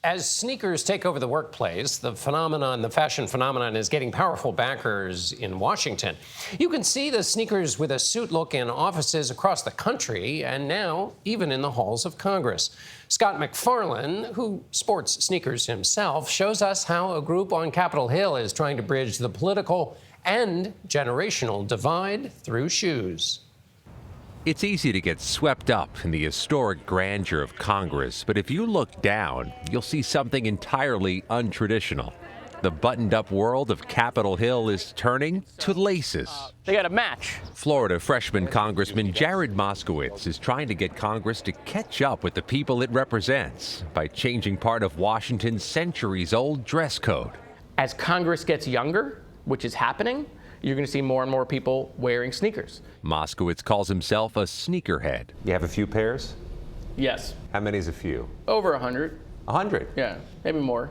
As sneakers take over the workplace, the fashion phenomenon is getting powerful backers in Washington. You can see the sneakers with a suit look in offices across the country and now even in the halls of Congress. Scott MacFarlane, who sports sneakers himself, shows us how a group on Capitol Hill is trying to bridge the political and generational divide through shoes. It's easy to get swept up in the historic grandeur of Congress, but if you look down, you'll see something entirely untraditional. The buttoned-up world of Capitol Hill is turning to laces. They got a match. Florida freshman Congressman Jared Moskowitz is trying to get Congress to catch up with the people it represents by changing part of Washington's centuries-old dress code. As Congress gets younger, which is happening, you're going to see more and more people wearing sneakers. Moskowitz calls himself a sneakerhead. You have a few pairs? Yes. How many is a few? Over 100. 100? Yeah, maybe more.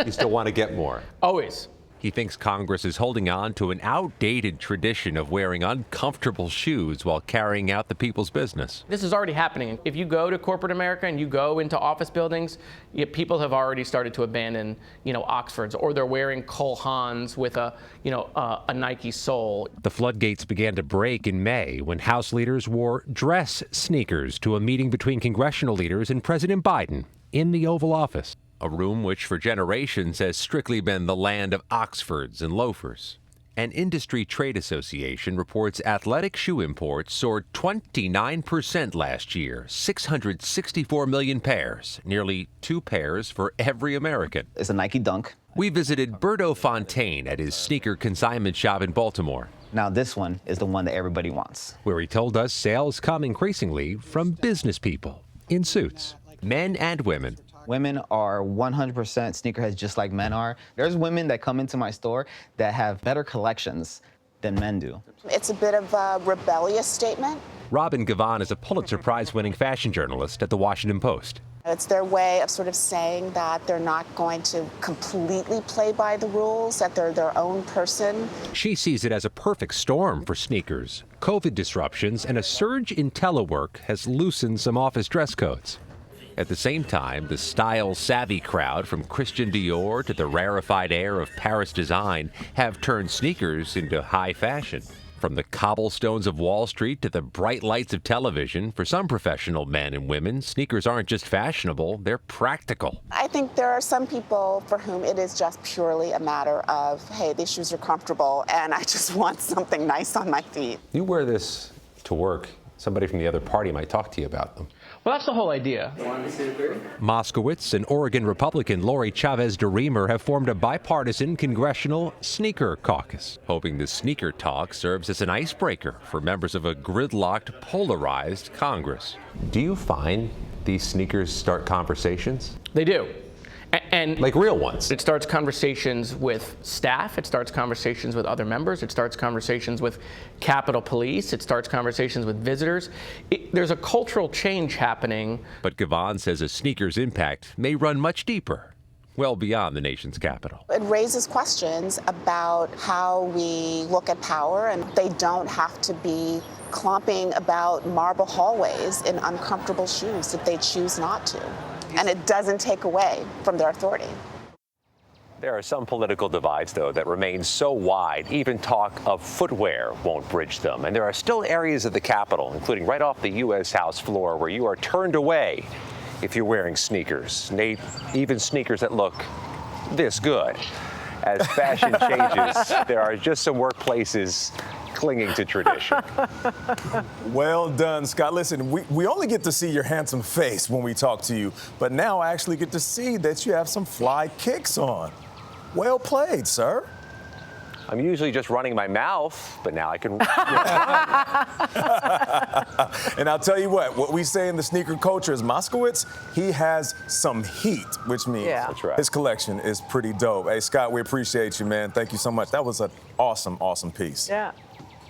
You still want to get more? Always. He thinks Congress is holding on to an outdated tradition of wearing uncomfortable shoes while carrying out the people's business. This is already happening. If you go to corporate America and you go into office buildings, people have already started to abandon, Oxfords, or they're wearing Cole Haans with a Nike sole. The floodgates began to break in May when House leaders wore dress sneakers to a meeting between congressional leaders and President Biden in the Oval Office. A room which for generations has strictly been the land of Oxfords and loafers. An industry trade association reports athletic shoe imports soared 29% last year, 664 million pairs, nearly 2 pairs for every American. It's a Nike Dunk. We visited Berto Fontaine at his sneaker consignment shop in Baltimore. Now this one is the one that everybody wants. Where he told us sales come increasingly from business people in suits, men and women. Women are 100% sneakerheads just like men are. There's women that come into my store that have better collections than men do. It's a bit of a rebellious statement. Robin Gavon is a Pulitzer Prize-winning fashion journalist at The Washington Post. It's their way of sort of saying that they're not going to completely play by the rules, that they're their own person. She sees it as a perfect storm for sneakers. COVID disruptions and a surge in telework has loosened some office dress codes. At the same time, the style-savvy crowd, from Christian Dior to the rarefied air of Paris design, have turned sneakers into high fashion. From the cobblestones of Wall Street to the bright lights of television, for some professional men and women, sneakers aren't just fashionable, they're practical. I think there are some people for whom it is just purely a matter of, hey, these shoes are comfortable and I just want something nice on my feet. You wear this to work. Somebody from the other party might talk to you about them. Well, that's the whole idea. Moskowitz and Oregon Republican Lori Chavez DeRemer have formed a bipartisan congressional sneaker caucus, hoping the sneaker talk serves as an icebreaker for members of a gridlocked, polarized Congress. Do you find these sneakers start conversations? They do. And like real ones. It starts conversations with staff. It starts conversations with other members. It starts conversations with Capitol Police. It starts conversations with visitors. There's a cultural change happening. But Gavon says a sneaker's impact may run much deeper, well beyond the nation's capital. It raises questions about how we look at power, and they don't have to be clomping about marble hallways in uncomfortable shoes if they choose not to. And it doesn't take away from their authority. There are some political divides, though, that remain so wide, even talk of footwear won't bridge them. And there are still areas of the Capitol, including right off the U.S. House floor, where you are turned away if you're wearing sneakers. Nate, even sneakers that look this good. As fashion changes, there are just some workplaces clinging to tradition. Well done, Scott. Listen, we only get to see your handsome face when we talk to you, but now I actually get to see that you have some fly kicks on. Well played, sir. I'm usually just running my mouth, but now I can. And I'll tell you what we say in the sneaker culture is Moskowitz, he has some heat, which means That's right. His collection is pretty dope. Hey, Scott, we appreciate you, man. Thank you so much. That was an awesome, awesome piece. Yeah.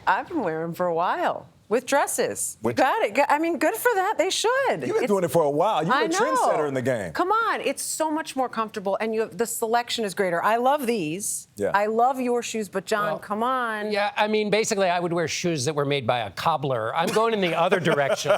I've been wearing them for a while. With dresses. You got it. I mean, good for that. They should. You've been doing it for a while. You're a trendsetter in the game. Come on. It's so much more comfortable, and the selection is greater. I love these. Yeah. I love your shoes, but, John, come on. Yeah, I mean, basically, I would wear shoes that were made by a cobbler. I'm going in the other direction.